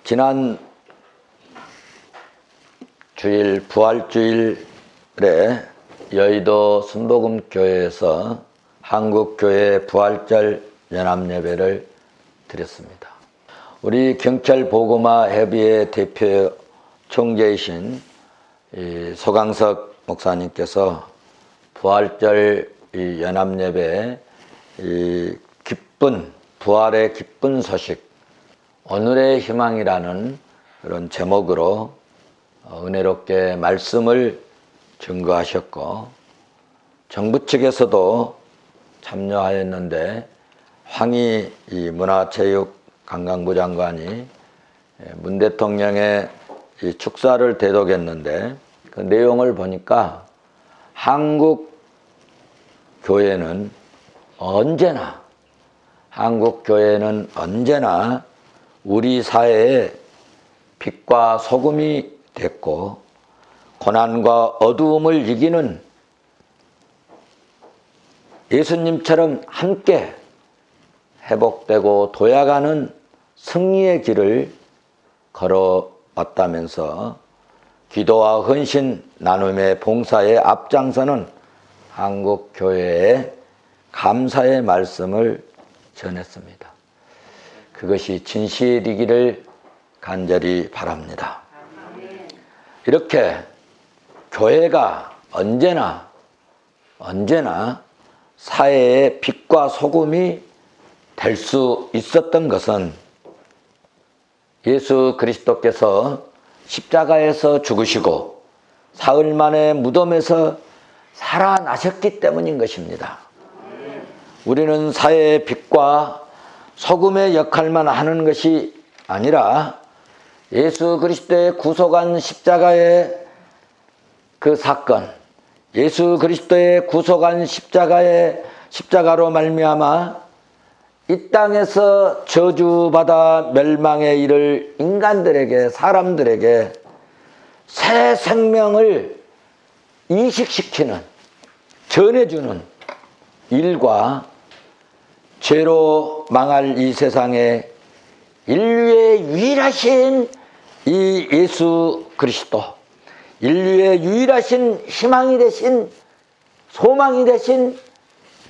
지난 주일 부활주일에 여의도 순복음교회에서 한국교회 부활절 연합예배를 드렸습니다. 우리 경찰 보고마 협의회 대표 총재이신 소강석 목사님께서 부활절 연합예배 기쁜 부활의 기쁜 소식, 오늘의 희망이라는 그런 제목으로 은혜롭게 말씀을 증거하셨고, 정부 측에서도 참여하였는데 황희 문화체육관광부 장관이 문 대통령의 축사를 대독했는데 그 내용을 보니까 한국 교회는 언제나 우리 사회에 빛과 소금이 됐고, 고난과 어두움을 이기는 예수님처럼 함께 회복되고 도약하는 승리의 길을 걸어왔다면서 기도와 헌신, 나눔의 봉사에 앞장서는 한국교회에 감사의 말씀을 전했습니다. 그것이 진실이기를 간절히 바랍니다. 이렇게 교회가 언제나 사회의 빛과 소금이 될 수 있었던 것은 예수 그리스도께서 십자가에서 죽으시고 사흘 만에 무덤에서 살아나셨기 때문인 것입니다. 우리는 사회의 빛과 소금의 역할만 하는 것이 아니라 예수 그리스도의 구속한 십자가의 그 사건, 예수 그리스도의 구속한 십자가로 말미암아 이 땅에서 저주받아 멸망에 이를 인간들에게, 사람들에게 새 생명을 이식시키는, 전해주는 일과 죄로 망할 이 세상에 인류의 유일하신 이 예수 그리스도, 인류의 유일하신 희망이 되신, 소망이 되신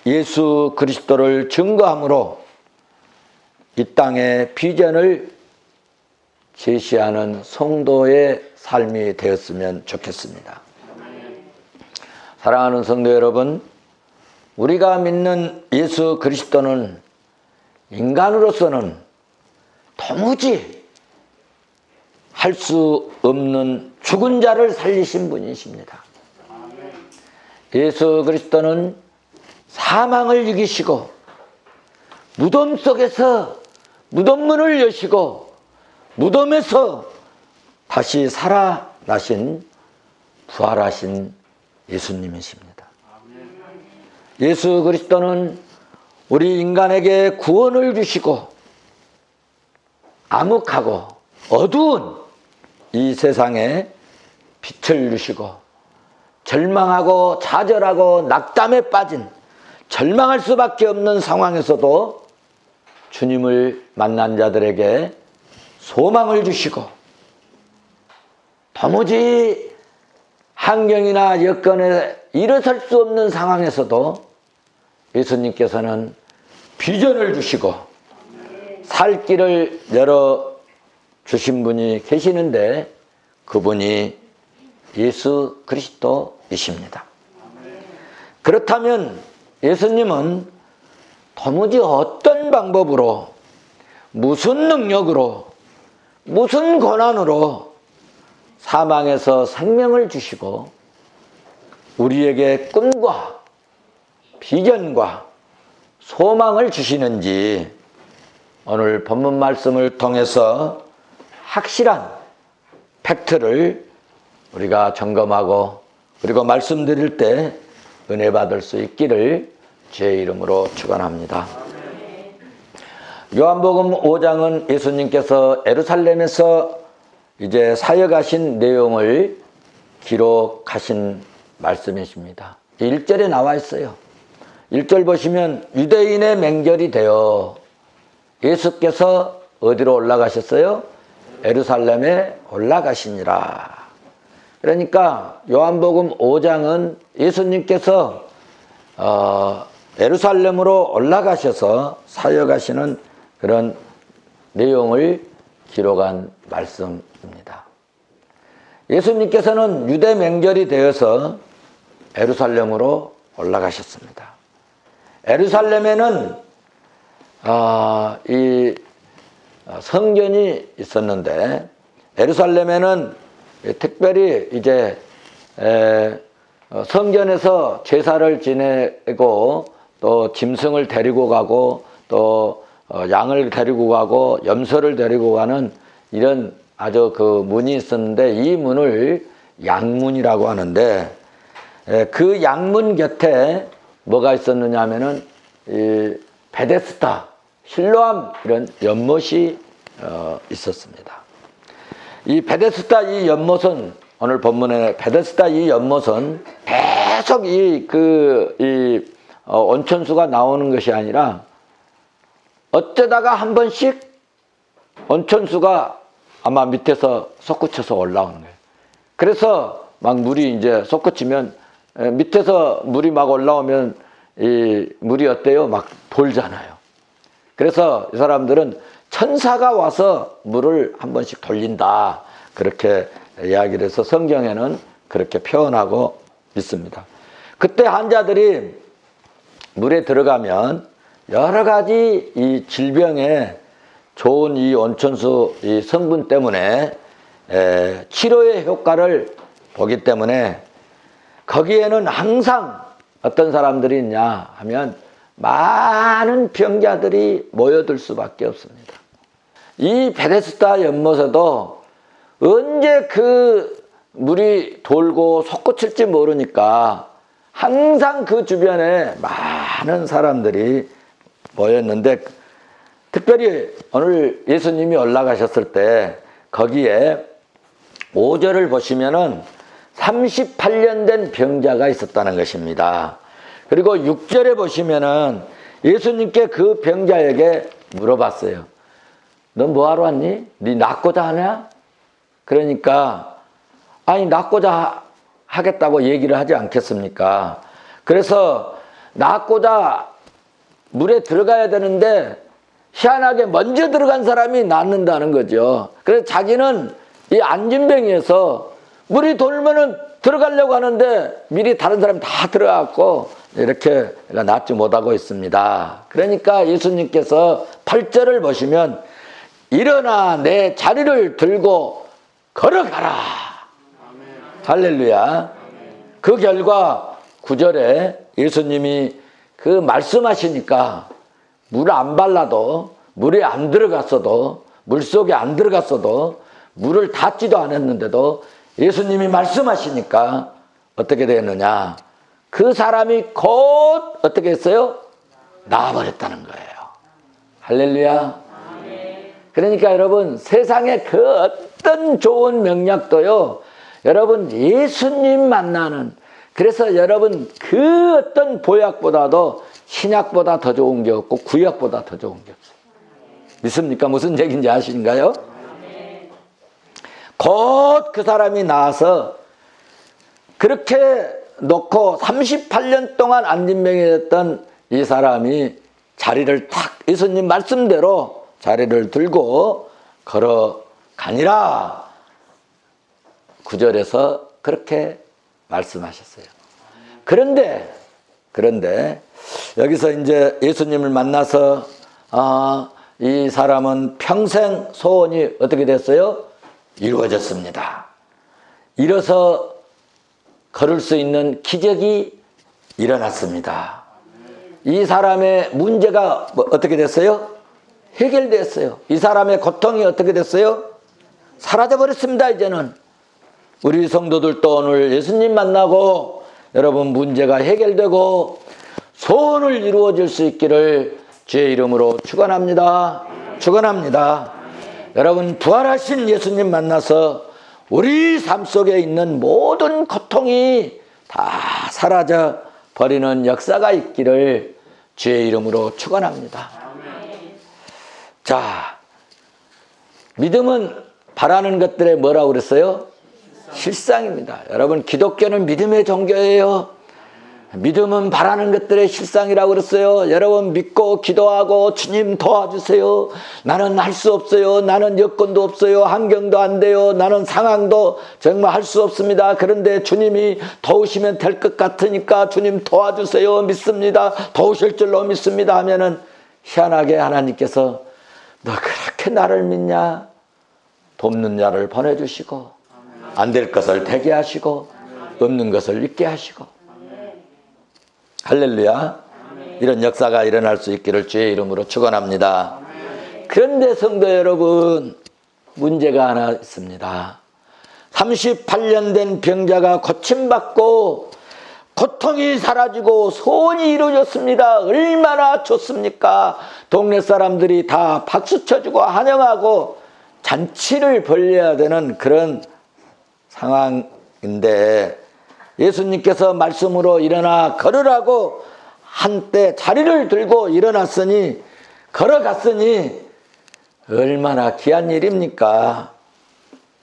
예수 그리스도를 증거함으로 이 땅의 비전을 제시하는 성도의 삶이 되었으면 좋겠습니다. 사랑하는 성도 여러분, 우리가 믿는 예수 그리스도는 인간으로서는 도무지 할 수 없는 죽은 자를 살리신 분이십니다. 예수 그리스도는 사망을 이기시고 무덤 속에서 무덤문을 여시고 무덤에서 다시 살아나신 부활하신 예수님이십니다. 예수 그리스도는 우리 인간에게 구원을 주시고 암흑하고 어두운 이 세상에 빛을 주시고, 절망하고 좌절하고 낙담에 빠진, 절망할 수밖에 없는 상황에서도 주님을 만난 자들에게 소망을 주시고, 도무지 환경이나 여건에 일어설 수 없는 상황에서도 예수님께서는 비전을 주시고 살 길을 열어주신 분이 계시는데 그분이 예수 그리스도이십니다. 그렇다면 예수님은 도무지 어떤 방법으로, 무슨 능력으로, 무슨 권한으로 사망에서 생명을 주시고 우리에게 꿈과 비전과 소망을 주시는지 오늘 본문 말씀을 통해서 확실한 팩트를 우리가 점검하고, 그리고 말씀드릴 때 은혜 받을 수 있기를 주의 이름으로 축원합니다. 요한복음 5장은 예수님께서 예루살렘에서 이제 사역하신 내용을 기록하신 말씀이십니다. 1절에 나와 있어요. 1절 보시면 유대인의 맹절이 되어 예수께서 어디로 올라가셨어요? 예루살렘에 올라가시니라. 그러니까 요한복음 5장은 예수님께서 예루살렘으로 올라가셔서 사역하시는 그런 내용을 기록한 말씀입니다. 예수님께서는 유대 명절이 되어서 예루살렘으로 올라가셨습니다. 예루살렘에는 이 성전이 있었는데, 예루살렘에는 특별히 이제 성전에서 제사를 지내고 또 짐승을 데리고 가고 또 양을 데리고 가고 염소를 데리고 가는 이런 아주 그 문이 있었는데, 이 문을 양문이라고 하는데, 그 양문 곁에 뭐가 있었느냐 하면은 이 베데스다, 실로암 이런 연못이 있었습니다. 이 베데스다 이 연못은, 오늘 본문에 베데스다 이 연못은 계속 온천수가 나오는 것이 아니라 어쩌다가 한 번씩 온천수가 아마 밑에서 솟구쳐서 올라오는 거예요. 그래서 막 물이 이제 솟구치면, 밑에서 물이 막 올라오면 이 물이 어때요? 막 돌잖아요. 그래서 이 사람들은 천사가 와서 물을 한 번씩 돌린다, 그렇게 이야기를 해서 성경에는 그렇게 표현하고 있습니다. 그때 환자들이 물에 들어가면 여러 가지 이 질병에 좋은 이 온천수 이 성분 때문에 치료의 효과를 보기 때문에 거기에는 항상 어떤 사람들이 있냐 하면 많은 병자들이 모여들 수밖에 없습니다. 이 베데스다 연못에도 언제 그 물이 돌고 솟구칠지 모르니까 항상 그 주변에 많은 사람들이 모였는데, 특별히 오늘 예수님이 올라가셨을 때 거기에 5절을 보시면은 38년 된 병자가 있었다는 것입니다. 그리고 6절에 보시면은 예수님께 그 병자에게 물어봤어요. 너 뭐하러 왔니? 네 낫고자 하냐? 그러니까 아니 낫고자 하겠다고 얘기를 하지 않겠습니까? 그래서 낫고자 물에 들어가야 되는데 희한하게 먼저 들어간 사람이 낫는다는 거죠. 그래서 자기는 이 안진뱅이에서 물이 돌면은 들어가려고 하는데 미리 다른 사람이 다 들어갔고 이렇게 낫지 못하고 있습니다. 그러니까 예수님께서 8절을 보시면 일어나 내 자리를 들고 걸어가라. 아멘. 할렐루야. 아멘. 그 결과 9절에 예수님이 그 말씀하시니까 물 안 발라도, 물에 안 들어갔어도, 물속에 안 들어갔어도, 물을 닿지도 않았는데도 예수님이 말씀하시니까 어떻게 되었느냐, 그 사람이 곧 어떻게 했어요? 나아버렸다는 거예요. 할렐루야. 그러니까 여러분, 세상에 그 어떤 좋은 명약도요, 여러분 예수님 만나는, 그래서 여러분 그 어떤 보약보다도 신약보다 더 좋은 게 없고 구약보다 더 좋은 게 없어요. 믿습니까? 무슨 얘기인지 아시는가요? 곧 그 사람이 나와서 그렇게 놓고 38년 동안 안진병이었던 이 사람이 자리를 탁, 예수님 말씀대로 자리를 들고 걸어가니라. 9절에서 그렇게 말씀하셨어요. 그런데 여기서 이제 예수님을 만나서 이 사람은 평생 소원이 어떻게 됐어요? 이루어졌습니다. 일어서 걸을 수 있는 기적이 일어났습니다. 이 사람의 문제가 어떻게 됐어요? 해결됐어요. 이 사람의 고통이 어떻게 됐어요? 사라져버렸습니다. 이제는 우리 성도들도 오늘 예수님 만나고 여러분 문제가 해결되고 소원을 이루어질 수 있기를 주의 이름으로 축원합니다. 축원합니다. 여러분 부활하신 예수님 만나서 우리 삶 속에 있는 모든 고통이 다 사라져 버리는 역사가 있기를 주의 이름으로 축원합니다. 자, 믿음은 바라는 것들에 뭐라고 그랬어요? 실상입니다. 여러분, 기독교는 믿음의 종교예요. 믿음은 바라는 것들의 실상이라고 그랬어요. 여러분, 믿고 기도하고 주님 도와주세요. 나는 할 수 없어요. 나는 여건도 없어요. 환경도 안 돼요. 나는 상황도 정말 할 수 없습니다. 그런데 주님이 도우시면 될 것 같으니까 주님 도와주세요. 믿습니다. 도우실 줄로 믿습니다 하면은 희한하게 하나님께서 너 그렇게 나를 믿냐? 돕는 자를 보내주시고 안 될 것을 되게 하시고 없는 것을 있게 하시고. 할렐루야. 이런 역사가 일어날 수 있기를 주의 이름으로 축원합니다. 그런데 성도 여러분, 문제가 하나 있습니다. 38년 된 병자가 고침받고 고통이 사라지고 소원이 이루어졌습니다. 얼마나 좋습니까? 동네 사람들이 다 박수 쳐주고 환영하고 잔치를 벌려야 되는 그런 상황인데 예수님께서 말씀으로 일어나 걸으라고 한때 자리를 들고 일어났으니 걸어갔으니 얼마나 귀한 일입니까?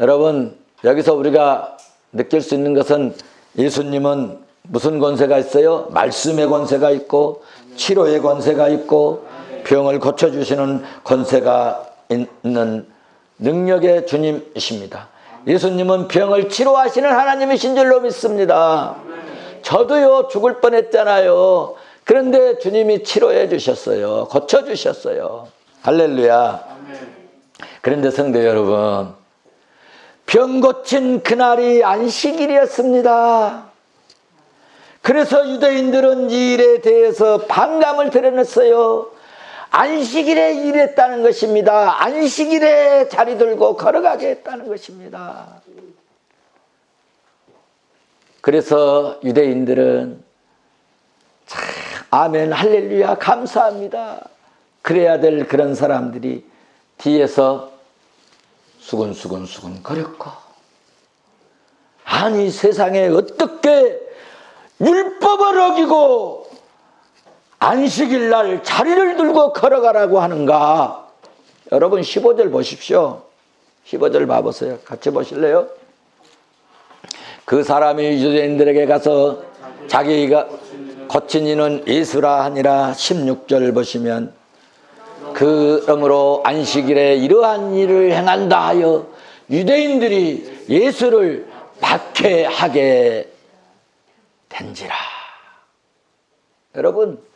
여러분, 여기서 우리가 느낄 수 있는 것은 예수님은 무슨 권세가 있어요? 말씀의 권세가 있고 치료의 권세가 있고 병을 고쳐주시는 권세가 있는 능력의 주님이십니다. 예수님은 병을 치료하시는 하나님이신 줄로 믿습니다. 저도요, 죽을 뻔했잖아요. 그런데 주님이 치료해 주셨어요. 고쳐주셨어요. 할렐루야. 그런데 성도 여러분, 병 고친 그날이 안식일이었습니다. 그래서 유대인들은 이 일에 대해서 반감을 드러냈어요. 안식일에 일했다는 것입니다. 안식일에 자리 들고 걸어가게 했다는 것입니다. 그래서 유대인들은 참 아멘 할렐루야 감사합니다. 그래야 될 그런 사람들이 뒤에서 수근수근 거렸고, 아니 세상에 어떻게 율법을 어기고 안식일 날 자리를 들고 걸어가라고 하는가? 여러분 15절 보십시오. 15절 봐보세요. 같이 보실래요? 그 사람이 유대인들에게 가서 자기가 고친 이는 예수라 하니라. 16절 보시면 그러므로 안식일에 이러한 일을 행한다 하여 유대인들이 예수를 박해하게 된지라. 여러분,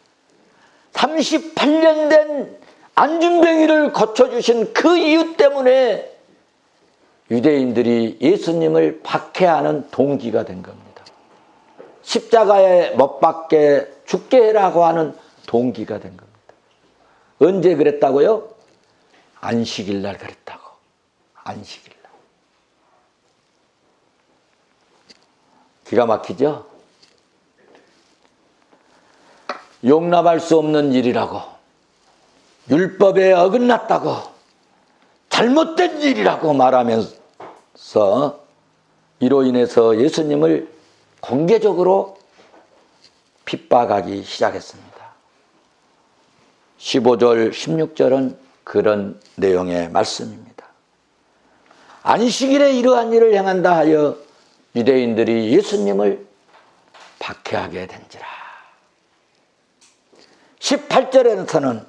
38년 된 안진뱅이를 고쳐주신 그 이유 때문에 유대인들이 예수님을 박해하는 동기가 된 겁니다. 십자가에 못 박게 죽게 해라고 하는 동기가 된 겁니다. 언제 그랬다고요? 안식일 날 그랬다고. 안식일 날. 기가 막히죠? 용납할 수 없는 일이라고, 율법에 어긋났다고, 잘못된 일이라고 말하면서 이로 인해서 예수님을 공개적으로 핍박하기 시작했습니다. 15절, 16절은 그런 내용의 말씀입니다. 안식일에 이러한 일을 행한다 하여 유대인들이 예수님을 박해하게 된지라. 18절에서는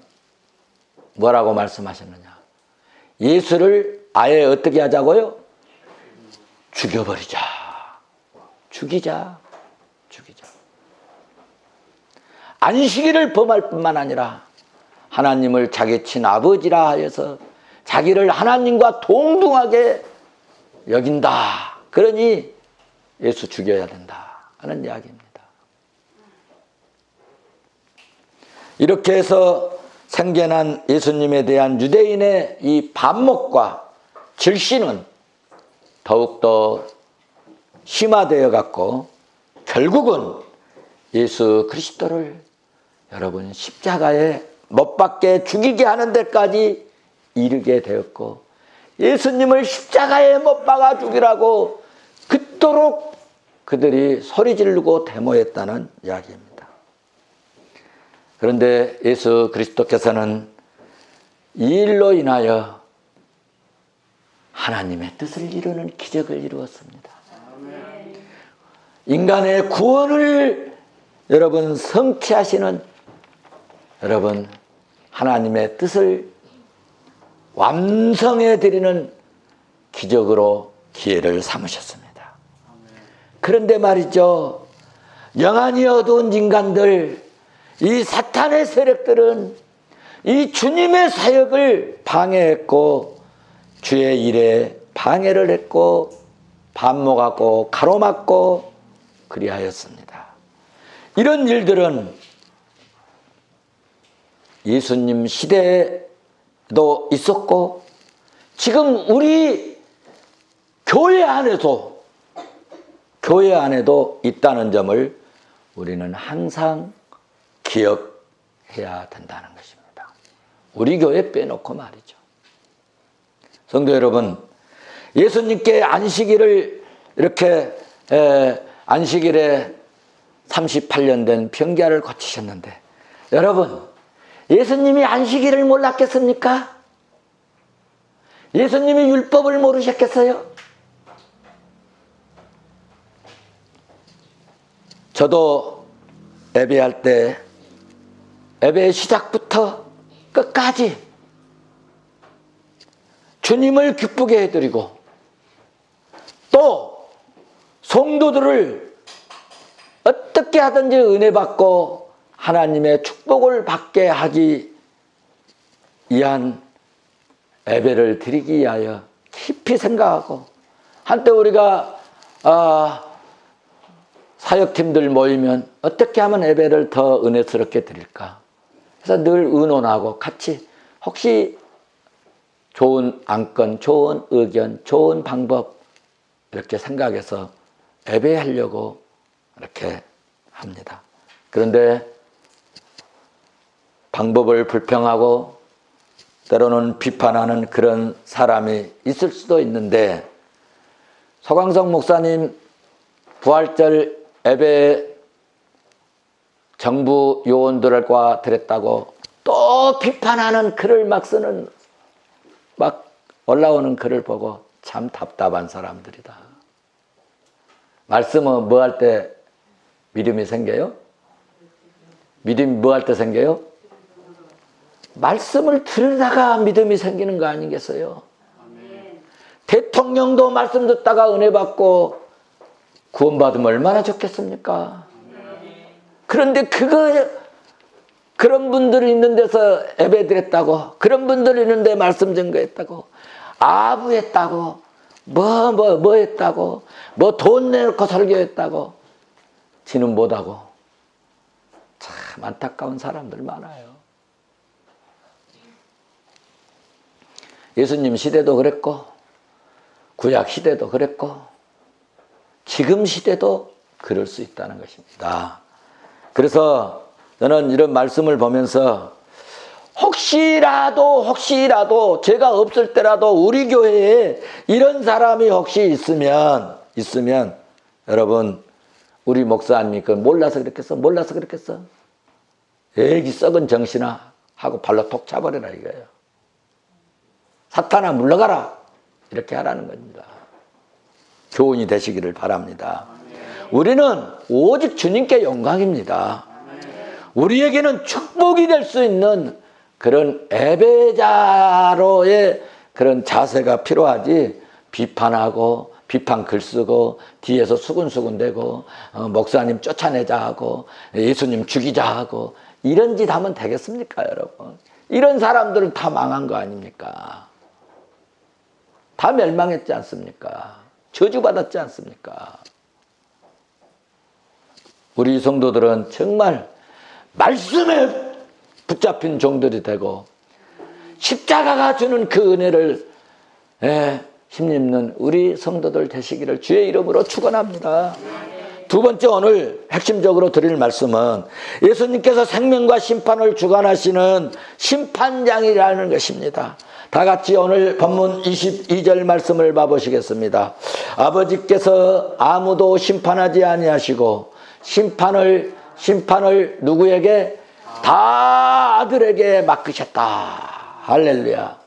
뭐라고 말씀하셨느냐? 예수를 아예 어떻게 하자고요? 죽여버리자. 죽이자. 안식일을 범할 뿐만 아니라 하나님을 자기 친아버지라 하여서 자기를 하나님과 동등하게 여긴다. 그러니 예수 죽여야 된다 하는 이야기입니다. 이렇게 해서 생겨난 예수님에 대한 유대인의 이 반목과 질신은 더욱더 심화되어 갔고, 결국은 예수 그리스도를 여러분 십자가에 못 박게 죽이게 하는 데까지 이르게 되었고, 예수님을 십자가에 못 박아 죽이라고 그토록 그들이 소리 지르고 데모했다는 이야기입니다. 그런데 예수 그리스도께서는 이 일로 인하여 하나님의 뜻을 이루는 기적을 이루었습니다. 인간의 구원을 여러분 성취하시는 여러분 하나님의 뜻을 완성해 드리는 기적으로 기회를 삼으셨습니다. 그런데 말이죠, 영안이 어두운 인간들, 이 사탄의 세력들은 이 주님의 사역을 방해했고 주의 일에 방해를 했고 반목하고 가로막고 그리하였습니다. 이런 일들은 예수님 시대에도 있었고 지금 우리 교회 안에도 있다는 점을 우리는 항상 기억해야 된다는 것입니다. 우리 교회 빼놓고 말이죠. 성도 여러분, 예수님께 안식일을 이렇게 안식일에 38년 된 병자를 고치셨는데 여러분, 예수님이 안식일을 몰랐겠습니까? 예수님이 율법을 모르셨겠어요? 저도 예배할 때 예배의 시작부터 끝까지 주님을 기쁘게 해드리고 또 성도들을 어떻게 하든지 은혜 받고 하나님의 축복을 받게 하기 위한 예배를 드리기 위하여 깊이 생각하고, 한때 우리가 사역팀들 모이면 어떻게 하면 예배를 더 은혜스럽게 드릴까, 그래서 늘 의논하고 같이 혹시 좋은 안건, 좋은 의견, 좋은 방법 이렇게 생각해서 예배하려고 이렇게 합니다. 그런데 방법을 불평하고 때로는 비판하는 그런 사람이 있을 수도 있는데, 서광석 목사님 부활절 예배 정부 요원들과 드렸다고 또 비판하는 글을 막 쓰는, 막 올라오는 글을 보고 참 답답한 사람들이다. 말씀은 뭐 할 때 믿음이 생겨요? 믿음이 뭐 할 때 생겨요? 말씀을 들으다가 믿음이 생기는 거 아니겠어요? 대통령도 말씀 듣다가 은혜 받고 구원받으면 얼마나 좋겠습니까? 그런데 그런 분들이 있는 데서 예배 드렸다고, 그런 분들이 있는데 말씀 증거했다고, 아부했다고, 뭐 했다고, 뭐 돈 내놓고 설교했다고, 지는 못하고, 참 안타까운 사람들 많아요. 예수님 시대도 그랬고 구약 시대도 그랬고 지금 시대도 그럴 수 있다는 것입니다. 그래서 저는 이런 말씀을 보면서 혹시라도 제가 없을 때라도 우리 교회에 이런 사람이 혹시 있으면 여러분, 우리 목사님이 몰라서 그랬겠어? 애기 썩은 정신아 하고 발로 톡 차버려라 이거예요. 사탄아 물러가라, 이렇게 하라는 겁니다. 교훈이 되시기를 바랍니다. 우리는 오직 주님께 영광입니다. 우리에게는 축복이 될 수 있는 그런 예배자로의 그런 자세가 필요하지, 비판하고 비판 글 쓰고 뒤에서 수근수근대고 목사님 쫓아내자 하고 예수님 죽이자 하고 이런 짓 하면 되겠습니까, 여러분? 이런 사람들은 다 망한 거 아닙니까? 다 멸망했지 않습니까? 저주받았지 않습니까? 우리 성도들은 정말 말씀에 붙잡힌 종들이 되고 십자가가 주는 그 은혜를 힘입는 우리 성도들 되시기를 주의 이름으로 축원합니다. 두 번째, 오늘 핵심적으로 드릴 말씀은 예수님께서 생명과 심판을 주관하시는 심판장이라는 것입니다. 다 같이 오늘 본문 22절 말씀을 봐보시겠습니다. 아버지께서 아무도 심판하지 아니하시고 심판을 누구에게? 다 아들에게 맡기셨다. 할렐루야.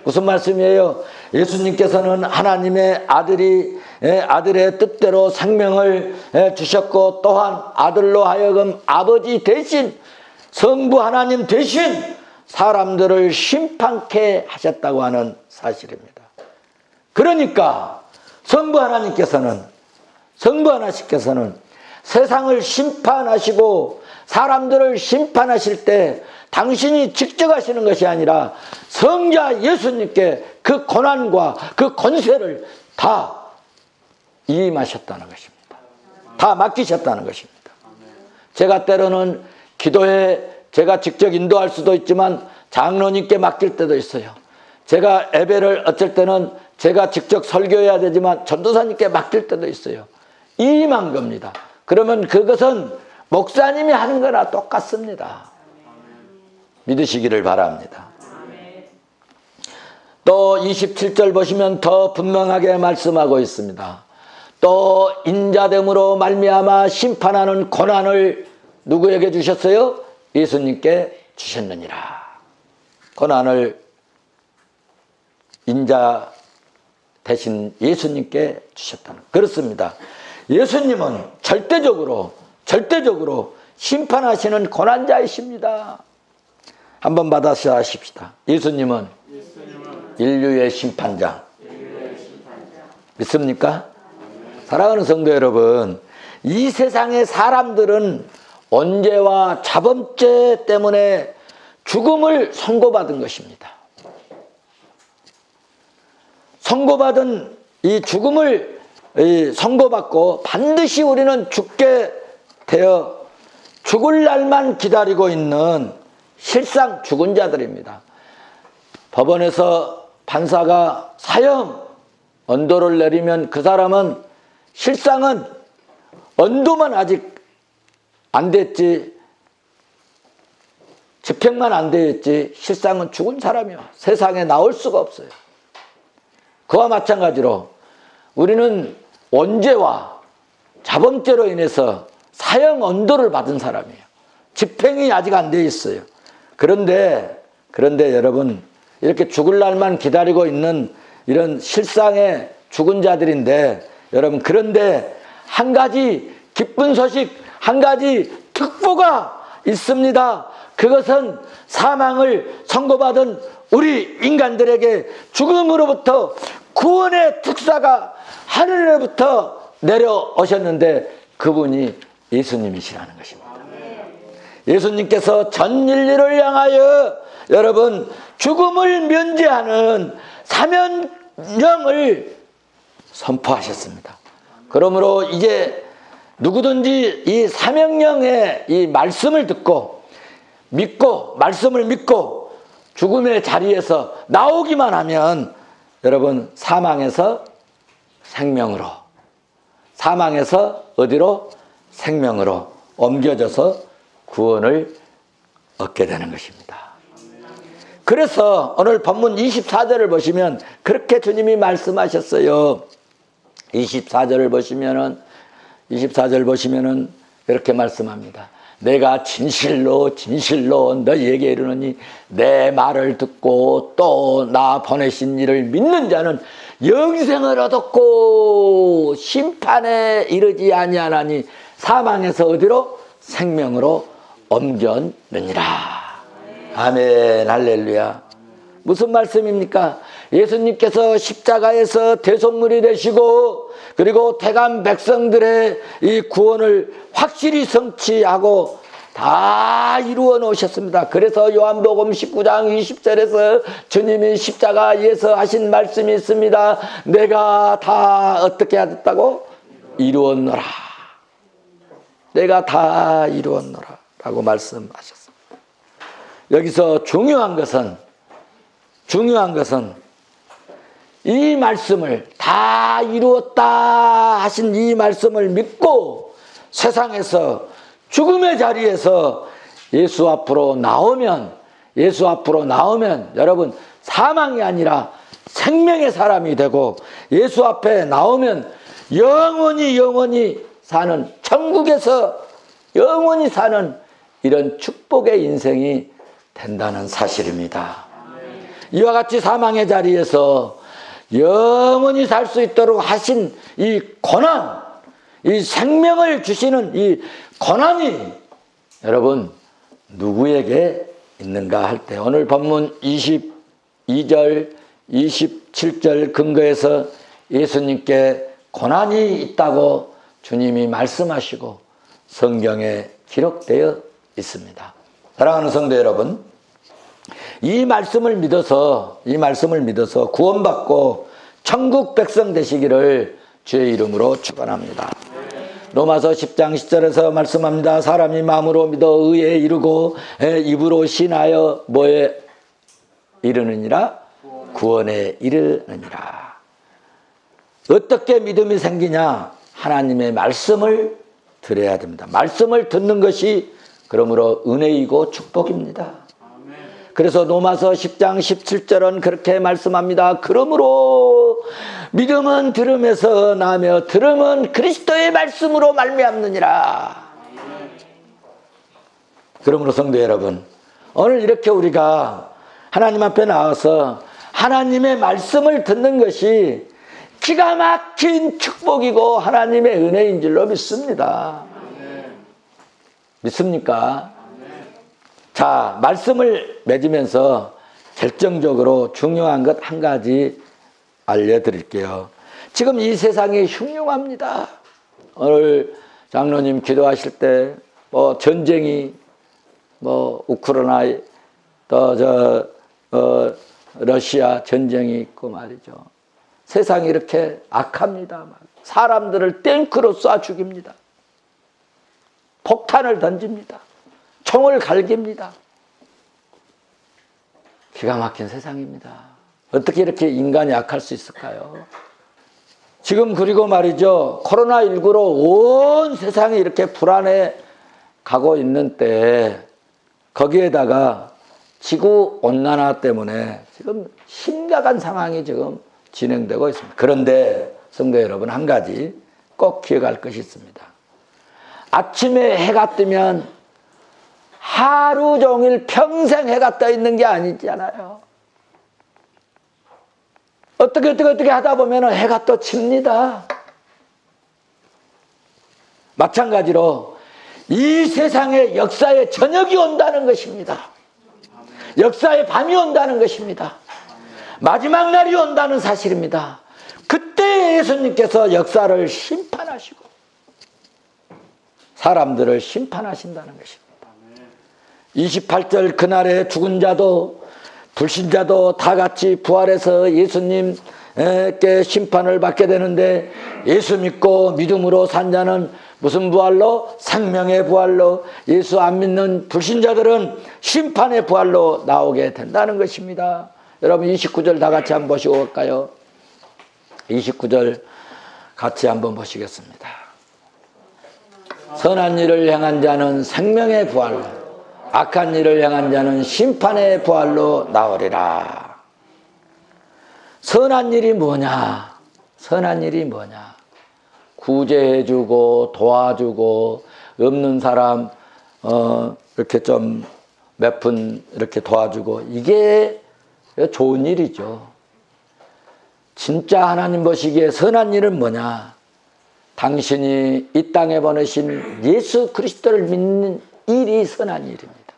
무슨 말씀이에요? 예수님께서는 하나님의 아들의 뜻대로 생명을 주셨고, 또한 아들로 하여금 아버지 대신, 성부 하나님 대신 사람들을 심판케 하셨다고 하는 사실입니다. 그러니까 성부 하나님께서는 세상을 심판하시고 사람들을 심판하실 때 당신이 직접 하시는 것이 아니라 성자 예수님께 그 고난과 그 권세를 다 임하셨다는 것입니다. 다 맡기셨다는 것입니다. 제가 때로는 기도에 제가 직접 인도할 수도 있지만 장로님께 맡길 때도 있어요. 제가 예배를 어쩔 때는 제가 직접 설교해야 되지만 전도사님께 맡길 때도 있어요. 임한 겁니다. 그러면 그것은 목사님이 하는 거나 똑같습니다. 믿으시기를 바랍니다. 또 27절 보시면 더 분명하게 말씀하고 있습니다. 또 인자됨으로 말미암아 심판하는 고난을 누구에게 주셨어요? 예수님께 주셨느니라. 고난을 인자 대신 예수님께 주셨다는, 그렇습니다. 예수님은 절대적으로 심판하시는 고난자이십니다. 한번 받아서 하십시다. 예수님은 인류의 심판자. 믿습니까? 사랑하는 성도 여러분, 이 세상의 사람들은 언제와 자범죄 때문에 죽음을 선고받은 것입니다. 선고받은 이 죽음을 선고받고 반드시 우리는 죽게 되어 죽을 날만 기다리고 있는 실상 죽은 자들입니다. 법원에서 판사가 사형 언도를 내리면 그 사람은 실상은 언도만 아직 안 됐지, 집행만 안 되었지, 실상은 죽은 사람이요. 세상에 나올 수가 없어요. 그와 마찬가지로 우리는 원죄와 자범죄로 인해서 사형 언도를 받은 사람이에요. 집행이 아직 안 돼 있어요. 그런데 여러분, 이렇게 죽을 날만 기다리고 있는 이런 실상의 죽은 자들인데, 여러분, 그런데 한 가지 기쁜 소식, 한 가지 특보가 있습니다. 그것은 사망을 선고받은 우리 인간들에게 죽음으로부터 구원의 특사가 하늘로부터 내려오셨는데 그분이 예수님이시라는 것입니다. 예수님께서 전 인류를 향하여 여러분 죽음을 면제하는 사명령을 선포하셨습니다. 그러므로 이제 누구든지 이 사명령의 이 말씀을 듣고 믿고, 말씀을 믿고 죽음의 자리에서 나오기만 하면 여러분 사망에서 생명으로, 사망에서 어디로? 생명으로 옮겨져서 구원을 얻게 되는 것입니다. 그래서 오늘 본문 24절을 보시면 그렇게 주님이 말씀하셨어요. 24절 보시면은 이렇게 말씀합니다. 내가 진실로 너희에게 이르노니 내 말을 듣고 또 나 보내신 이를 믿는 자는 영생을 얻었고 심판에 이르지 아니하나니 사망에서 어디로? 생명으로 옮겼느니라. 아멘, 할렐루야. 무슨 말씀입니까? 예수님께서 십자가에서 대속물이 되시고 그리고 태간 백성들의 이 구원을 확실히 성취하고 다 이루어 놓으셨습니다. 그래서 요한복음 19장 20절에서 주님이 십자가에서 하신 말씀이 있습니다. 내가 다 어떻게 하셨다고? 이루었노라. 내가 다 이루었노라 라고 말씀하셨습니다. 여기서 중요한 것은 이 말씀을 다 이루었다 하신 이 말씀을 믿고 세상에서 죽음의 자리에서 예수 앞으로 나오면 여러분 사망이 아니라 생명의 사람이 되고 예수 앞에 나오면 영원히 사는, 천국에서 영원히 사는 이런 축복의 인생이 된다는 사실입니다. 이와 같이 사망의 자리에서 영원히 살 수 있도록 하신 이 권한, 이 생명을 주시는 이 권한이 여러분 누구에게 있는가 할 때 오늘 본문 22절 27절 근거에서 예수님께 권한이 있다고 주님이 말씀하시고 성경에 기록되어 있습니다. 사랑하는 성도 여러분, 이 말씀을 믿어서 구원받고 천국 백성 되시기를 주의 이름으로 축원합니다. 로마서 10장 10절에서 말씀합니다. 사람이 마음으로 믿어 의에 이르고 입으로 신하여 뭐에 이르느니라? 구원에 이르느니라. 어떻게 믿음이 생기냐? 하나님의 말씀을 들어야 됩니다. 말씀을 듣는 것이 그러므로 은혜이고 축복입니다. 그래서 로마서 10장 17절은 그렇게 말씀합니다. 그러므로 믿음은 들음에서 나며 들음은 그리스도의 말씀으로 말미암느니라. 그러므로 성도 여러분, 오늘 이렇게 우리가 하나님 앞에 나와서 하나님의 말씀을 듣는 것이 기가 막힌 축복이고 하나님의 은혜인 줄로 믿습니다. 믿습니까? 자, 말씀을 맺으면서 결정적으로 중요한 것 한 가지 알려드릴게요. 지금 이 세상이 흉흉합니다. 오늘 장로님 기도하실 때 뭐 전쟁이 뭐 우크라이나 또 러시아 전쟁이 있고 말이죠. 세상이 이렇게 악합니다. 사람들을 탱크로 쏴 죽입니다. 폭탄을 던집니다. 총을 갈깁니다. 기가 막힌 세상입니다. 어떻게 이렇게 인간이 악할 수 있을까요? 지금 그리고 말이죠. 코로나19로 온 세상이 이렇게 불안해 가고 있는 때 거기에다가 지구온난화 때문에 지금 심각한 상황이 지금 진행되고 있습니다. 그런데 성도 여러분, 한 가지 꼭 기억할 것이 있습니다. 아침에 해가 뜨면 하루 종일 평생 해가 떠 있는 게 아니잖아요. 어떻게 하다 보면 해가 또 칩니다. 마찬가지로 이 세상의 역사의 저녁이 온다는 것입니다. 역사의 밤이 온다는 것입니다. 마지막 날이 온다는 사실입니다. 그때 예수님께서 역사를 심판하시고 사람들을 심판하신다는 것입니다. 28절 그날에 죽은 자도 불신자도 다 같이 부활해서 예수님께 심판을 받게 되는데 예수 믿고 믿음으로 산 자는 무슨 부활로? 생명의 부활로. 예수 안 믿는 불신자들은 심판의 부활로 나오게 된다는 것입니다. 여러분 29절 다 같이 한번 보시고 올까요? 29절 같이 한번 보시겠습니다. 선한 일을 행한 자는 생명의 부활로, 악한 일을 행한 자는 심판의 부활로 나오리라. 선한 일이 뭐냐? 선한 일이 뭐냐? 구제해주고 도와주고 없는 사람 이렇게 좀 몇 푼 이렇게 도와주고, 이게 좋은 일이죠. 진짜 하나님 보시기에 선한 일은 뭐냐? 당신이 이 땅에 보내신 예수 그리스도를 믿는 일이 선한 일입니다.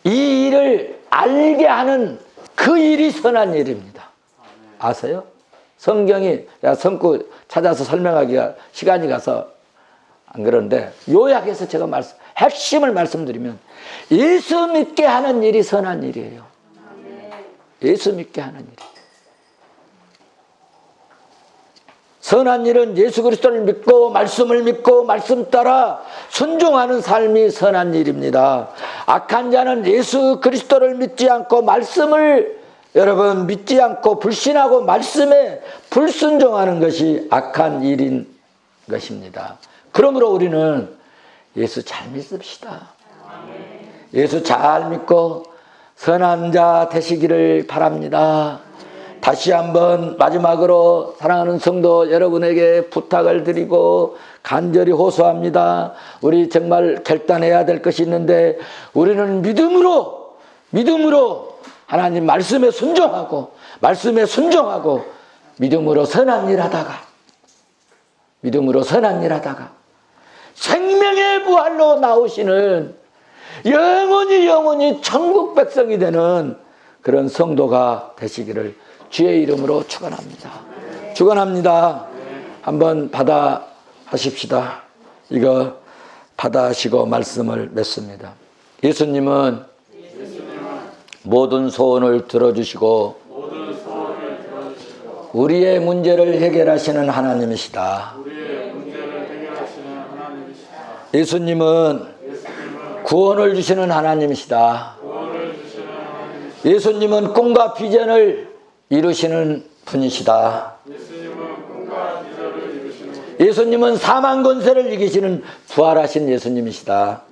이 일을 알게 하는 그 일이 선한 일입니다. 아세요? 성경이 성구 찾아서 설명하기가 시간이 가서 안 그런데 요약해서 제가 핵심을 말씀드리면 예수 믿게 하는 일이 선한 일이에요. 예수 믿게 하는 일이. 선한 일은 예수 그리스도를 믿고 말씀을 믿고 말씀 따라 순종하는 삶이 선한 일입니다. 악한 자는 예수 그리스도를 믿지 않고 말씀을 여러분 믿지 않고 불신하고 말씀에 불순종하는 것이 악한 일인 것입니다. 그러므로 우리는 예수 잘 믿읍시다. 예수 잘 믿고 선한 자 되시기를 바랍니다. 다시 한번 마지막으로 사랑하는 성도 여러분에게 부탁을 드리고 간절히 호소합니다. 우리 정말 결단해야 될 것이 있는데 우리는 믿음으로 하나님 말씀에 순종하고 믿음으로 선한 일 하다가 생명의 부활로 나오시는 영원히 천국 백성이 되는 그런 성도가 되시기를 주의 이름으로 축원합니다. 한번 받아 하십시다. 이거 받아 하시고 말씀을 맺습니다. 예수님은 모든 소원을 들어주시고 우리의 문제를 해결하시는 하나님이시다. 예수님은 구원을 주시는 하나님이시다. 예수님은 꿈과 비전을 이루시는 분이시다. 예수님은 사망 권세를 이기시는 부활하신 예수님이시다.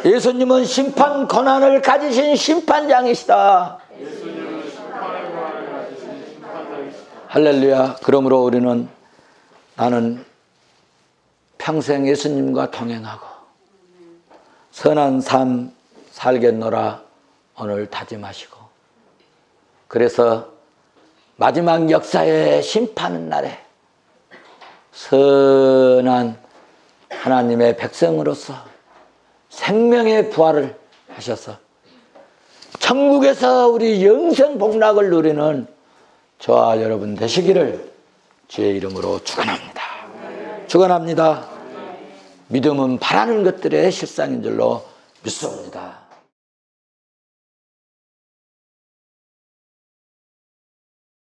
예수님은 심판 권한을 가지신 심판장이시다. 할렐루야. 그러므로 우리는 나는 평생 예수님과 동행하고 선한 삶 살겠노라 오늘 다짐하시고, 그래서 마지막 역사의 심판 날에 선한 하나님의 백성으로서 생명의 부활을 하셔서 천국에서 우리 영생 복락을 누리는 저와 여러분 되시기를 주의 이름으로 축원합니다. 믿음은 바라는 것들의 실상인 줄로 믿습니다.